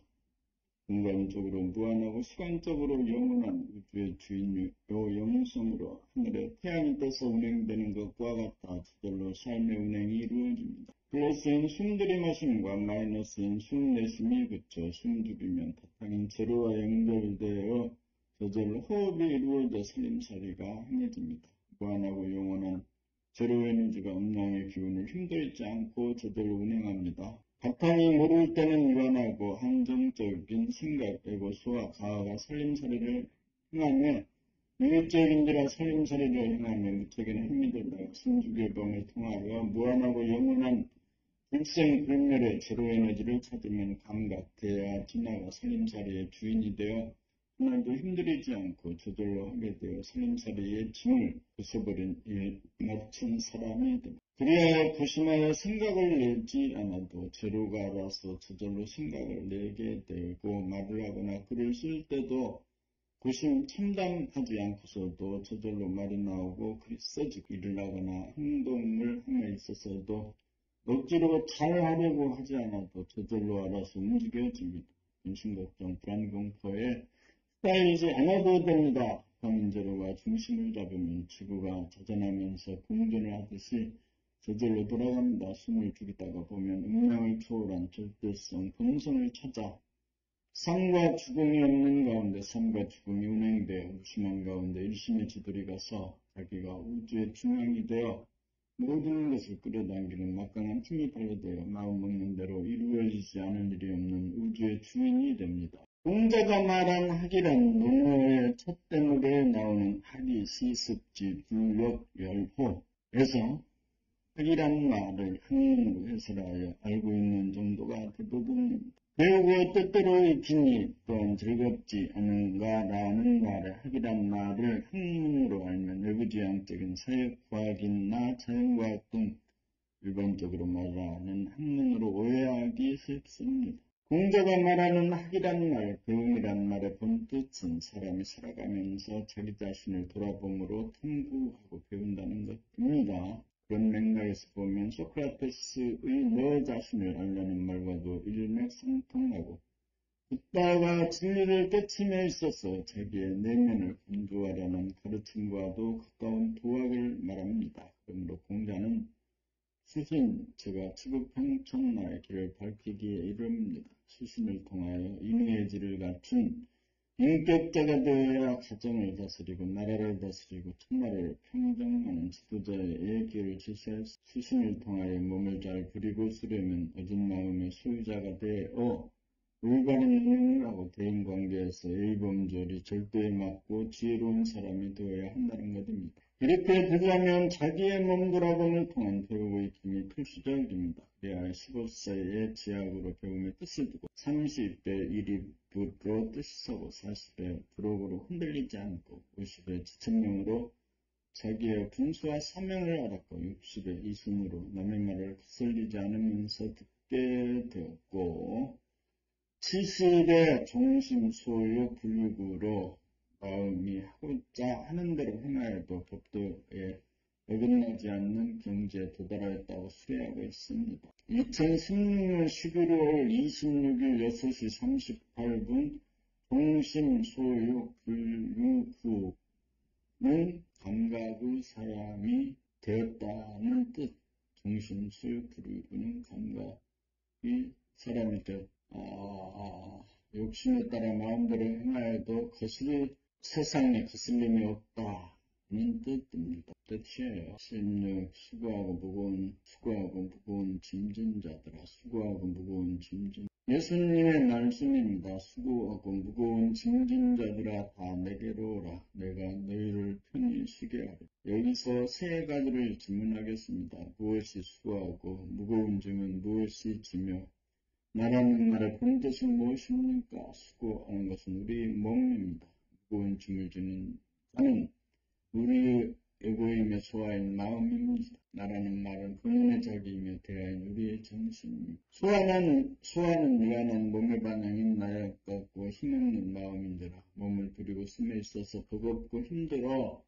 공간적으로 무한하고 시간적으로 영원한 우주의 주인요 영성으로 하늘에 태양이 떠서 운행되는 것과 같아 저절로 삶의 운행이 이루어집니다. 플러스인 숨들이마심과 마이너스인 숨내심이 붙여 숨죽이면 바탕인 제로와 연결되어 저절로 호흡이 이루어져 살림살이가 행해집니다. 무한하고 영원한 제로 에너지가 음양의 기운을 힘들지 않고 저절로 운행합니다. 바탕이 모를 때는 유한하고 한정적인 생각, 에고, 소와 가하가 살림살이를 행하며 유일적인지라 살림살이를 행하며 무척이나 힘이 된다. 숨죽의 범을 통하여 무한하고 영원한 불생불멸의 제로에너지를 찾으면 감각, 대화, 진화가 살림살이의 주인이 되어 하나도 힘들이지 않고 저절로 하게 되어 살림살이의 짐을 부숴버린 일 멋진 사람이 됩니다. 그리하여 고심하여 생각을 내지 않아도 제로가 알아서 저절로 생각을 내게 되고 말을 하거나 글을 쓸 때도 고심 참담하지 않고서도 저절로 말이 나오고 글이 써지고 일을 하거나 행동을 함에 있어서도 억지로 잘하려고 하지 않아도 저절로 알아서 움직여집니다. 근심걱정, 불안공포에 쌓이지 않아도 됩니다. 범인제로가 중심을 잡으면 지구가 자전하면서 공전을 하듯이 저절로 돌아갑니다. 숨을 죽이다가 보면 음량을 초월한 절대성 본성을 찾아 삶과 죽음이 없는 가운데 삶과 죽음이 운행되어 무심한 가운데 일심의 지돌이 가서 자기가 우주의 중앙이 되어 모든 것을 끌어당기는 막강한 힘이 발휘되어 마음 먹는 대로 이루어지지 않을 일이 없는 우주의 주인이 됩니다. 공자가 말한 학이란 논어의 첫 대목에 나오는 학이 시습지 불력 열호에서 학이란 말을 학문으로 해설하여 알고 있는 정도가 대부분입니다. 배우고 뜻대로 익히니 또한 즐겁지 않은가라는 말에 학이란 말을 학문으로 알면 외부지향적인 사회과학이나 자연과학 등 일반적으로 말하는 학문으로 오해하기 쉽습니다. 공자가 말하는 학이란 말, 배움이란 말의 본뜻은 사람이 살아가면서 자기 자신을 돌아봄으로 탐구하고 배운다는 것입니다. 그런 맥락에서 보면 소크라테스의 너 자신을 알라는 말과도 일맥상통하고 붓다가 진리를 깨침에 있어서 자기의 내면을 건조하려는 가르침과도 가까운 도학을 말합니다. 그러므로 공자는 수신, 제가 지구평천나의 길을 밝히기에 이릅니다. 수신을 통하여 인의의 질을 갖춘 인격자가 되어야 가정을 다스리고 나라를 다스리고 천하를 평정하는 지도자의 길을 제시할 수신을 통하여 몸을 잘 부리고 쓰려면 어진 마음의 소유자가 되어 올바른 운행을 하고 대인관계에서 예의범절이 절도에 맞고 지혜로운 사람이 되어야 한다는 것입니다. 이렇게 되려면 자기의 몸 돌아봄을 통한 배우고 익힘이 필수적입니다. 그래야 15세의 지학으로 배움의 뜻을 두고 30대 일입으로 뜻이 서고 40대 부록으로 흔들리지 않고 50의 지천명으로 자기의 분수와 사명을 알았고 60의 이순으로 남의 말을 거슬리지 않으면서 듣게 되었고 70의 종심, 소유, 불육으로 마음이 하고자 하는 대로 행하여도 법도에 어긋나지 않는 경지에 도달하였다고 수레하고 있습니다. 2016년 11월 26일 6시 38분 종심, 소유, 불육은 감각의 사람이 되었다는 뜻. 종심, 소유, 불육은 감각의 사람이 되었다. 욕심에 따라 마음대로 행하여도 세상에 거슬림이 없다는 뜻입니다. 뜻이에요. 16. 수고하고 무거운 짐진자들아. 수고하고 무거운 짐진. 예수님의 말씀입니다. 수고하고 무거운 짐진자들아 다 내게로 오라. 내가 너희를 편히 쉬게 하리. 여기서 세 가지를 질문하겠습니다. 무엇이 수고하고 무거운 짐은 무엇이 지며 나라는 말의 본뜻은 무엇입니까? 수고하는 것은 우리 몸입니다. 무거운 짐을 지는 자는 우리의 에고임의 소화인 마음입니다. 나라는 말은 본인의 자기이며 대하인 우리의 정신입니다. 소화는 미안한 몸의 반응인 나약 같고 힘없는 마음인데라 몸을 부리고 숨에 있어서 버겁고 힘들어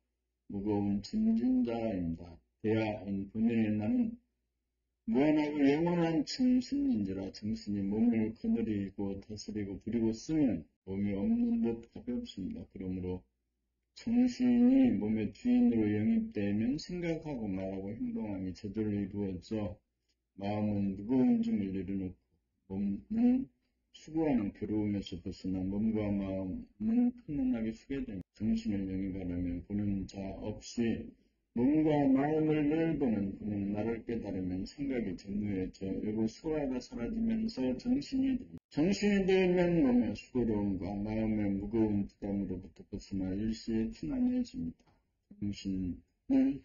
무거운 짐진 자입니다. 대하인 본인의 나는 무한하고 영원한 정신인지라 정신이 몸을 거느리고 다스리고 부리고 쓰면 몸이 없는 듯 가볍습니다. 그러므로 정신이 몸의 주인으로 영입되면 생각하고 말하고 행동함이 저절로 이루어져 마음은 무거운 짐을 내려놓고 몸은 수고하는 괴로움에서 벗어나 몸과 마음은 편안하게 쉬게 됩니다. 정신을 영입하려면 보는 자 없이 몸과 마음을 넓어는 그는 나를 깨달으면 생각이 전무해져 외로 소화가 사라지면서 정신이 듭니다. 정신이 들면 몸의 수고로움과 마음의 무거운 부담으로부터 벗어나 일시에 편안해집니다. 정신을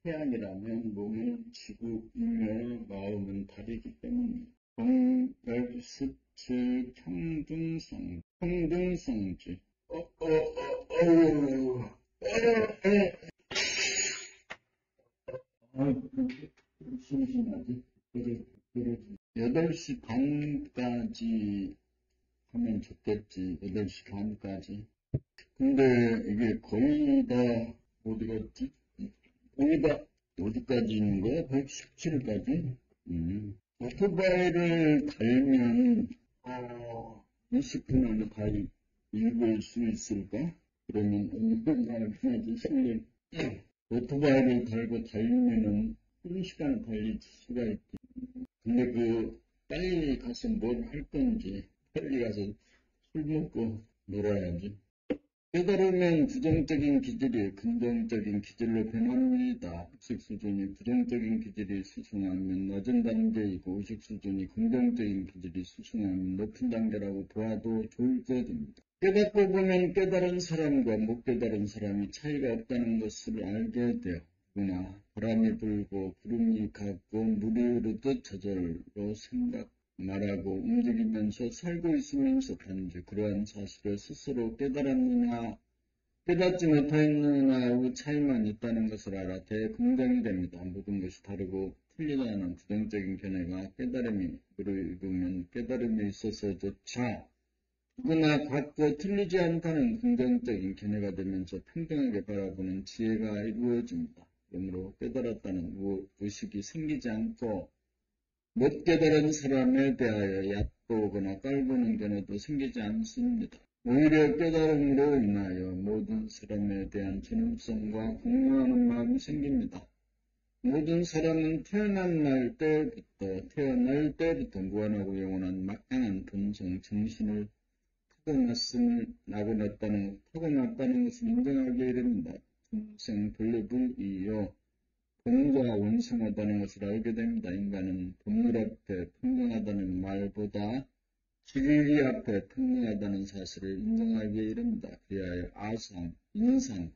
태양이라면 몸은 지구이며 마음은 달이기 때문입니다. 공백습 즉 평등성지 심심하지? 8시 반까지 하면 좋겠지. 8시 반까지. 근데 이게 거의 다 어디 갔지? 거의 다 어디까지 있는 거야? 117까지? 오토바이를 달면 20분 안에 읽을 수 있을까? 그러면 얼마나 해야지 실력. 오토바이를 달고 달리면은 1시간을 달릴 수가 있지. 근데 빨리 가서 뭘 할 건지, 빨리 가서 술 먹고 놀아야지. 깨달으면 부정적인 기질이 긍정적인 기질로 변합니다. 의식 수준이 부정적인 기질이 수승하면 낮은 단계이고 의식 수준이 긍정적인 기질이 수승하면 높은 단계라고 보아도 좋을 것입니다. 깨닫고 보면 깨달은 사람과 못 깨달은 사람이 차이가 없다는 것을 알게 돼요. 그러나 바람이 불고 구름이 가고 물이 흐르듯 저절로 생각, 말하고 움직이면서 살고 있으면서 단지 그러한 사실을 스스로 깨달았느냐 깨닫지 못했느냐의 차이만 있다는 것을 알아 대긍정이 됩니다. 모든 것이 다르고 틀리다는 부정적인 견해가 깨달음이 이루면 깨달음에 있어서조차 누구나 같고 틀리지 않다는 긍정적인 견해가 되면서 평등하게 바라보는 지혜가 이루어집니다. 그러므로 깨달았다는 의식이 생기지 않고 못 깨달은 사람에 대하여 얕보거나 깔보는 견해도 생기지 않습니다. 오히려 깨달음으로 인하여 모든 사람에 대한 전능성과 공경하는 마음이 생깁니다. 모든 사람은 태어날 때부터 무한하고 영원한 막강한 본성, 정신을 타고났다는 것을 인정하게 됩니다. 평생 블루불이요. 본과 원성하다는 것을 알게 됩니다. 인간은 본물 앞에 평등하다는 말보다 진리 앞에 평등하다는 사실을 인정하기에 이릅니다. 그리하여 아상, 인상,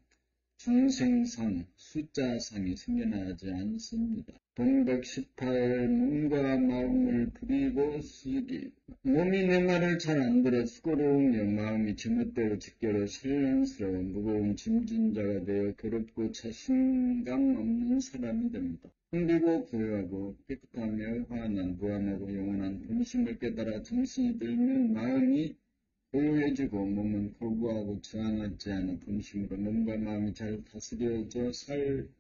중생상, 숫자상이 생겨나지 않습니다. 동백 18 몸과 마음을 부리고 쓰기. 몸이 내 말을 잘 안 들어 수고로우며 마음이 제멋대로 직결로 신령스러워 무거운 짐진 자가 되어 괴롭고 자신감 없는 사람이 됩니다. 흥리고 부유하고 깨끗하며 화난 무한하고 영원한 본심을 깨달아 정신이 들면 마음이 고요해지고 몸은 거부하고 저항하지 않은 본심으로 몸과 마음이 잘 다스려져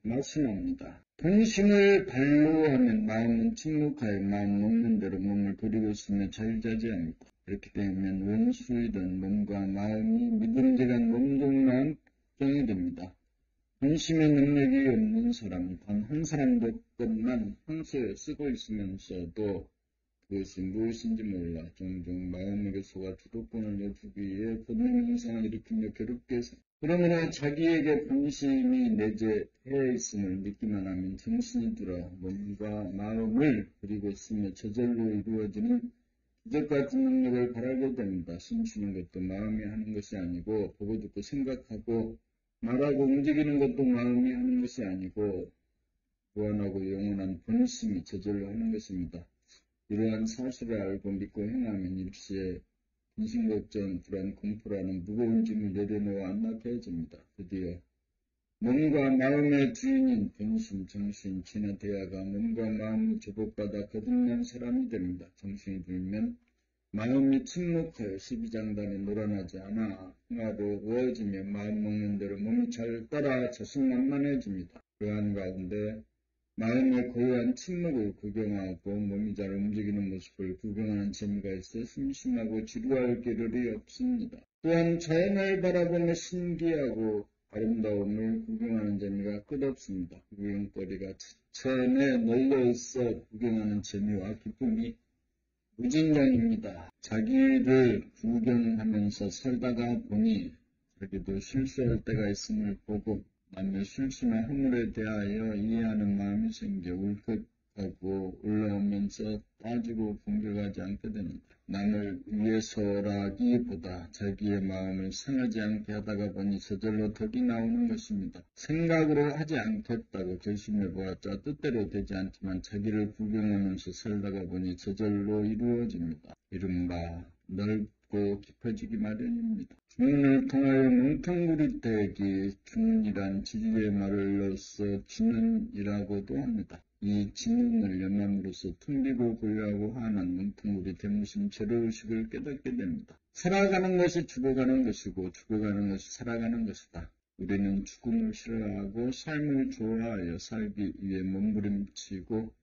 맛이 납니다. 본심을 발로하면 마음은 침묵하여 마음 먹는 대로 몸을 부리고 있으며 자유자재합니다. 이렇게 되면 원수이던 몸과 마음이 믿음직한 몸종만 걱정이 됩니다. 본심의 능력이 없는 사람 단 한 사람도 것만 평소에 쓰고 있으면서도 그것이 무엇인지 몰라 종종 마음에게 속아 주도권을 내주기 위해 본능 현상을 일으키며 괴롭게 해서 그러므로 자기에게 본심이 내재해 있음을 믿기만 하면 정신이 들어 몸과 마음을 그리고 있으며 저절로 이루어지는 기적같은 능력을 바라게 됩니다. 숨쉬는 것도 마음이 하는 것이 아니고 보고 듣고 생각하고 말하고 움직이는 것도 마음이 하는 것이 아니고 무한하고 영원한 본심이 저절로 하는 것입니다. 이러한 사실을 알고 믿고 행하면 일시에 근심걱정, 불안, 공포라는 무거운 짐을 내려놓아 안락해집니다. 드디어 몸과 마음의 주인인 본심, 정신, 진화 대화가 몸과 마음을 제복받아 거듭난 사람이 됩니다. 정신이 들면 마음이 침묵하여 12장단에 놀아나지 않아 흥하고 우어지며 마음 먹는 대로 몸이 잘 따라 자신만만해집니다. 그 한 가운데 마음의 고요한 침묵을 구경하고 몸이 잘 움직이는 모습을 구경하는 재미가 있어 심심하고 지루할 겨를이 없습니다. 또한 자연을 바라보며 신기하고 아름다움을 구경하는 재미가 끝없습니다. 구경거리가 천에 널려있어 구경하는 재미와 기쁨이 무진장입니다. 자기를 구경하면서 살다가 보니 자기도 실수할 때가 있음을 보고 남의 실수나 허물에 대하여 이해하는 마음이 생겨 울컥하고 올라오면서 따지고 공격하지 않게 됩니다. 남을 위해서라기보다 자기의 마음을 상하지 않게 하다가 보니 저절로 덕이 나오는 것입니다. 생각으로 하지 않겠다고 결심해 보았자 뜻대로 되지 않지만 자기를 구경하면서 살다가 보니 저절로 이루어집니다. 이른바 넓고 깊어지기 마련입니다. 주문을 통하여 뭉텅구리되기, 주문이란 지지의 말을 넣어서 주문이라고도 합니다. 이 지문을 연함으로써 텅비고 고요하고 환한 뭉텅구리 대무심 제로의식을 깨닫게 됩니다. 살아가는 것이 죽어가는 것이고 죽어가는 것이 살아가는 것이다. 우리는 죽음을 싫어하고 삶을 좋아하여 살기 위해 몸부림치고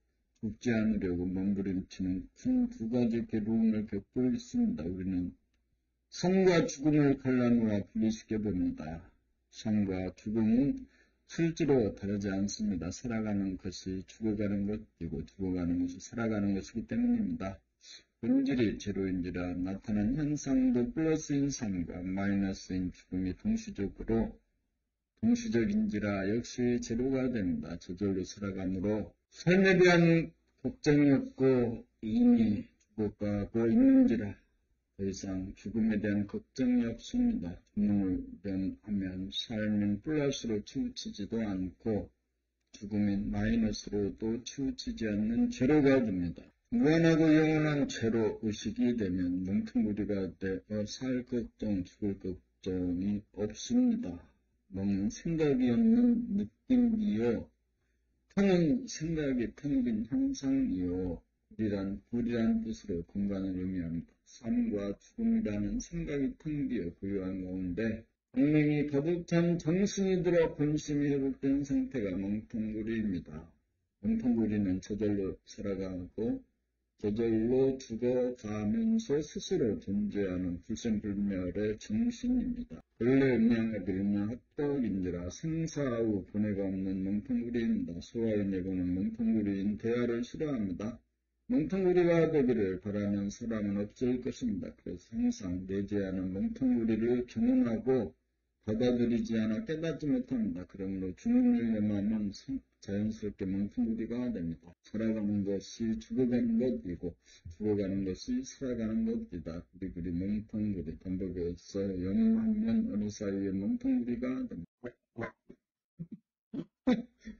죽지 않으려고 몸부림치는 큰 두 가지 괴로움을 겪고 있습니다. 우리는 삶과 죽음을 칼라누와 분리시켜 봅니다. 삶과 죽음은 실제로 다르지 않습니다. 살아가는 것이 죽어가는 것이고 죽어가는 것이 살아가는 것이기 때문입니다. 본질이 제로인지라 나타난 현상도 플러스인 삶과 마이너스인 죽음이 동시적인지라 역시 제로가 됩니다. 저절로 살아가므로 삶에 대한 걱정이 없고 이미 죽어가고 있는지라 더 이상 죽음에 대한 걱정이 없습니다. 죽음을 면하면 삶은 플러스로 치우치지도 않고 죽음인 마이너스로도 치우치지 않는 제로가 됩니다. 무한하고 영원한 제로 의식이 되면 뭉텅구리가 되어 살 걱정, 죽을 걱정이 없습니다. 몸은 생각이 없는 느낌이요. 텅은 생각이 텅 빈 형상이요. 불이란 뜻으로 공간을 의미합니다. 삶과 죽음이라는 생각이 텅 비어 고요한 가운데 생명이 가득 찬 정신이 들어 본심이 회복된 상태가 뭉텅구리입니다. 뭉텅구리는 저절로 살아가고 저절로 죽어가면서 스스로 존재하는 불생불멸의 정신입니다. 본래 음양해드리면 합덕인지라 생사후 분해가 없는 뭉텅구리입니다. 소화의 내고는 뭉텅구리인 대화를 싫어합니다. 뭉텅구리가 되기를 바라는 사람은 없을 것입니다. 그래서 항상 내재하는 뭉텅구리를 경험하고 받아들이지 않아 깨닫지 못합니다. 그러므로 죽음을 염하면 자연스럽게 뭉텅구리가 됩니다. 살아가는 것이 죽어가는 것이고 죽어가는 것이 살아가는 것이다. 구리구리 뭉텅구리 반복해서 영하면 어느 사이에 뭉텅구리가 됩니다.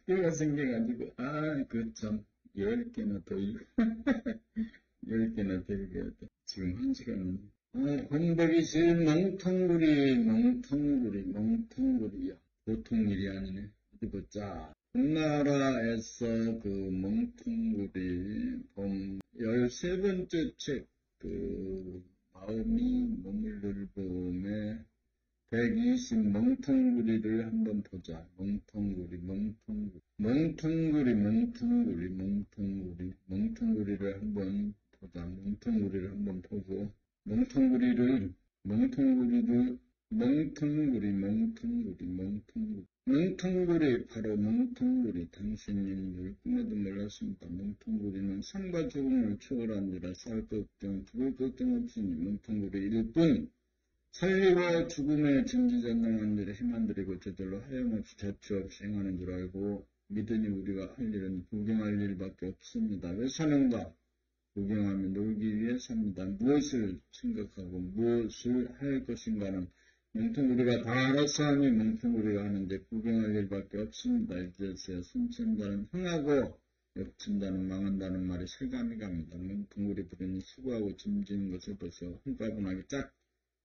뼈가 생겨가지고 참 10개나 더 10개나 더 읽어야 돼. 지금 1시간은 혼백이실 멍텅구리야. 보통 일이 아니네. 어디 보자. 우리나라에서 그 멍텅구리 13번째 책, 마음이 머물를 봄에 120 멍텅구리를 한번 보자. 멍텅구리를 한번 보자. 멍텅구리를 한번 보고 멍텅구리 바로 멍텅구리 당신님들 꿈에도 몰랐습니다. 멍텅구리는 삶과 죽음을 초월한지라 살 걱정 죽을 걱정 없으니 멍텅구리일 뿐 살리고 죽음의 전지전능한지라 힘안 들이고 저절로 하염없이 자취 없이 행하는 줄 알고 믿으니 우리가 할 일은 구경할 일밖에 없습니다. 왜 사는가? 구경하며 놀기 위해 삽니다. 무엇을 생각하고 무엇을 할 것인가는 뭉텅구리가 다 알아서 하니 뭉텅구리가 하는데 구경할 일밖에 없습니다. 이제서야 손친다는 흥하고 역친다는 망한다는 말이 실감이 갑니다. 뭉텅구리들은 수고하고 짐진 것을 벌써 홀가분하게 짝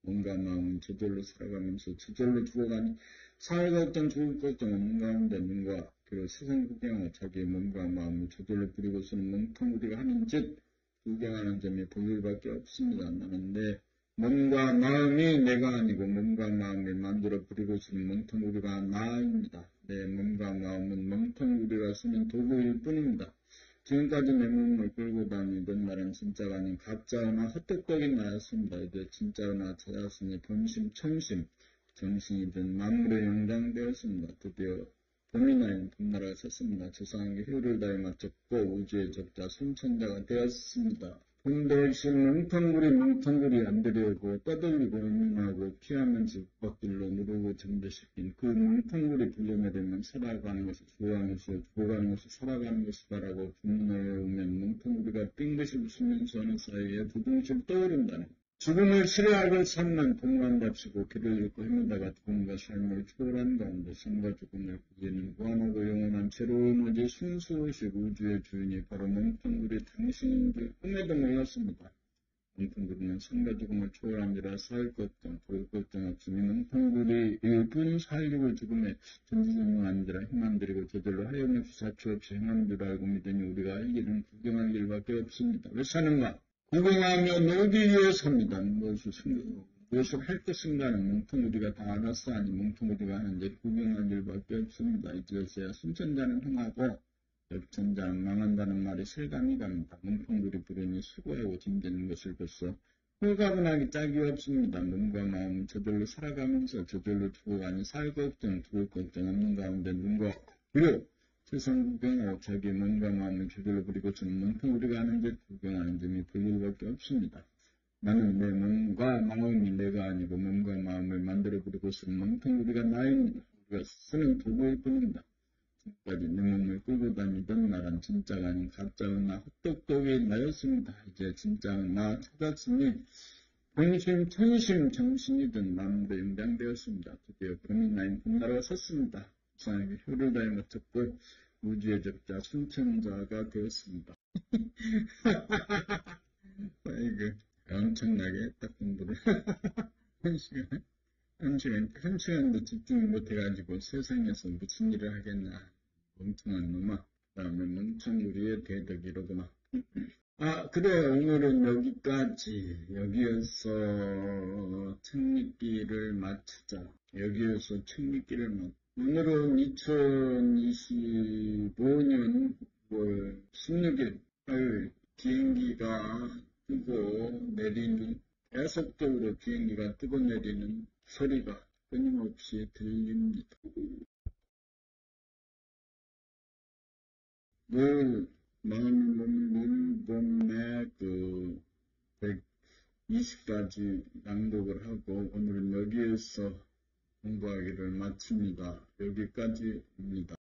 뭔가 마음은 저절로 살아가면서 저절로 죽어가니 살 걱정 죽을 걱정 없는 가운데 눈과 그리고 세상 구경하고 자기의 몸과 마음을 저절로 부리고서는 뭉텅구리가 하는 짓 구경하는 점이 보일밖에 없습니다. 나는 내 몸과 마음이 내가 아니고 몸과 마음이 만들어 부리고 있는 뭉텅구리가 나입니다. 내 몸과 마음은 멍텅구리가 쓰는 도구일 뿐입니다. 지금까지 내 몸을 끌고 다니던 말은 진짜가 아닌 가짜나 헛똑똑이 나였습니다. 이제 진짜나 찾았으니 본심, 천심, 정신이든 만물의 영장되었습니다. 드디어 봄이 나인 봄나라가 섰습니다. 세상에 효를 다해 맞췄고 우주의 적자 순천자가 되었습니다. 봄 대신 뭉텅구리 안 되려고 떠돌리고 응원하고 피하면 집밖길로 누르고 잠들시킨 그 뭉텅구리 불려내려면 살아가는 것이 죽어가는 것이요 죽어가는 것이 살아가는 것이다라고 분노해오면 뭉텅구리가 띵긋이 웃으면서 하는 사이에 두둥실 떠오른다네. 죽음을 싫어하고 삶만 동반답시고 길을 잃고 헤매다가 죽음과 삶을 초월한 가운데 삶과 죽음을 구기는 무한하고 영원한 새로운 오직 순수의식 우주의 주인이 바로 뭉텅구리 당신인 줄 꿈에도 몰랐습니다. 뭉텅구리는 삶과 죽음을 초월함이라 살 걱정, 볼 걱정 없으니 뭉텅구리 일뿐 살리고 죽음에 전지전능 아니라 힘만들이고 저절로 하염없이 사치 없이 행한 줄 알고 믿으니 우리가 알기는 구경할 일밖에 없습니다. 왜 사는가? 구경하며 놀기 위해 삽니다. 무엇을 할 것인가는 뭉텅구리가 다 알았어 하니 뭉텅구리가 하는 데 구경할 일밖에 없습니다. 이제서야 순천자는 흥하고 역천자는 망한다는 말이 실감이 갑니다. 뭉텅구리 부르니 수고하고 짐지는 것을 벌써 홀가분하기 짝이 없습니다. 눈과 마음은 저절로 살아가면서 저절로 죽어가니 살 걱정, 죽을 걱정 없는 가운데 눈과 귀로 세상 구경하고 자기 몸과 마음을 저절로 부리고서는 뭉텅구리가 하는 데 구경하는 점이 볼 일밖에 없습니다. 나는 내 몸과 마음이 내가 아니고 몸과 마음을 만들어 부리고서는 뭉텅구리가 나입니다. 우리가 쓰는 도구일 뿐입니다. 지금까지 내 몸을 끌고 다니던 나란 진짜가 아닌 가짜의 나 헛똑똑이 나였습니다. 이제 진짜의 나 찾았으니 본심, 천심, 정신이든 마음도 영장되었습니다. 드디어 봄이 나인 봄나라가 섰습니다. 세상에게 효를 다해 맞췄고 우주의 적자 순천자가 되었습니다. 이거 엄청나게 했다 공부를 한 시간도 집중을 못해가지고 세상에서 무슨 일을 하겠나 멍청한 놈아. 다음에 멍청구리의 대덕이로구나. 그래 오늘은 여기까지. 여기에서 책읽기를 마치자. 오늘은 2025년 9월 16일 화요일. 비행기가 뜨고 내리는, 계속적으로 비행기가 뜨고 내리는 소리가 끊임없이 들립니다. 늘 물범에 120까지 낭독을 하고 오늘은 여기에서 공부하기를 마칩니다. 여기까지입니다.